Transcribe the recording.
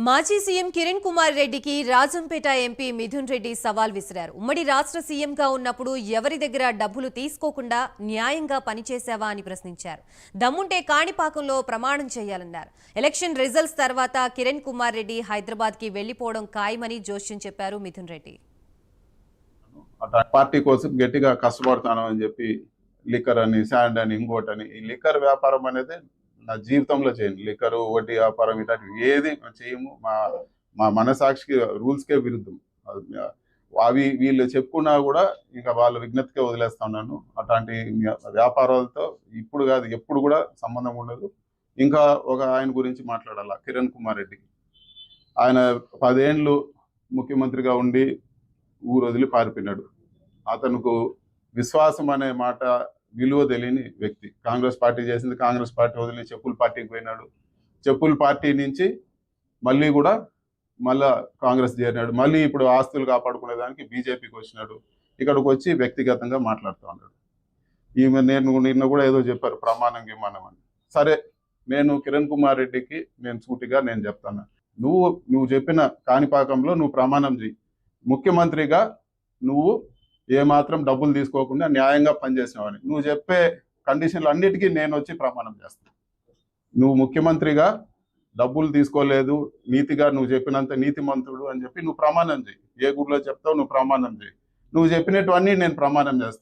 మాజీ సీఎం కిరణ్ కుమార్ రెడ్డికి రాజంపేట ఎంపీ మిథున్ రెడ్డి సవాల్ విసిరారు. ఉమ్మడి రాష్ట్ర సీఎంగా ఉన్నప్పుడు ఎవరి దగ్గర డబ్బులు తీసుకోకుండా న్యాయంగా పనిచేశావా అని ప్రశ్నించారు. దమ్ముంటే కాణిపాకంలో ప్రమాణం చేయాలన్నారు. ఎలక్షన్ రిజల్ట్స్ తర్వాత కిరణ్ కుమార్ రెడ్డి హైదరాబాద్కి వెళ్లిపోవడం ఖాయమని జోష్యం చెప్పారు మిథున్ రెడ్డి. పార్టీ కోసం గట్టిగా కష్టపడతాను అని చెప్పి లిక్కర్ అని, శాండ్ అని, ఇంకోటని, ఈ లిక్కర్ వ్యాపారం అనేది నా జీవితంలో చేయను. లిక్కరు, వడ్డీ వ్యాపారం ఇట్లాంటివి ఏది చేయము. మా మనసాక్షికి రూల్స్కే విరుద్ధం. అవి వీళ్ళు చెప్పుకున్నా కూడా ఇంకా వాళ్ళ విజ్ఞతకే వదిలేస్తా ఉన్నాను. అట్లాంటి వ్యాపారాలతో ఇప్పుడు కాదు ఎప్పుడు కూడా సంబంధం ఉండదు. ఇంకా ఆయన గురించి మాట్లాడాల, కిరణ్ కుమార్ రెడ్డి. ఆయన 10 ఏళ్ళు ముఖ్యమంత్రిగా ఉండి ఊరు వదిలి పారిపోయినాడు. అతనుకు విశ్వాసం అనే మాట విలువ తెలియని వ్యక్తి. కాంగ్రెస్ పార్టీ చేసింది, కాంగ్రెస్ పార్టీ వదిలి చెప్పుల పార్టీకి పోయినాడు. చెప్పుల పార్టీ నుంచి మళ్ళీ కాంగ్రెస్ చేరినాడు. మళ్ళీ ఇప్పుడు ఆస్తులు కాపాడుకునేదానికి బీజేపీకి వచ్చినాడు. ఇక్కడికి వచ్చి వ్యక్తిగతంగా మాట్లాడుతూ ఉన్నాడు. ఈమె నిన్న కూడా ఏదో చెప్పారు, ప్రమాణం గిమానం అని. సరే, నేను కిరణ్ కుమార్ రెడ్డికి సూటిగా చెప్తాను, నువ్వు చెప్పిన కాణిపాకంలో నువ్వు ప్రమాణం చేయి. ముఖ్యమంత్రిగా నువ్వు ఏమాత్రం డబ్బులు తీసుకోకుండా న్యాయంగా పనిచేసినావని నువ్వు చెప్పే కండిషన్లు అన్నిటికీ నేను వచ్చి ప్రమాణం చేస్తాను. నువ్వు ముఖ్యమంత్రిగా డబ్బులు తీసుకోలేదు, నీతిగా నువ్వు చెప్పినంత నీతిమంతుడు అని చెప్పి నువ్వు ప్రమాణం చేయి. ఏ గుడిలో చెప్తావు నువ్వు ప్రమాణం చేయి. నువ్వు చెప్పినటువన్నీ నేను ప్రమాణం చేస్తాను.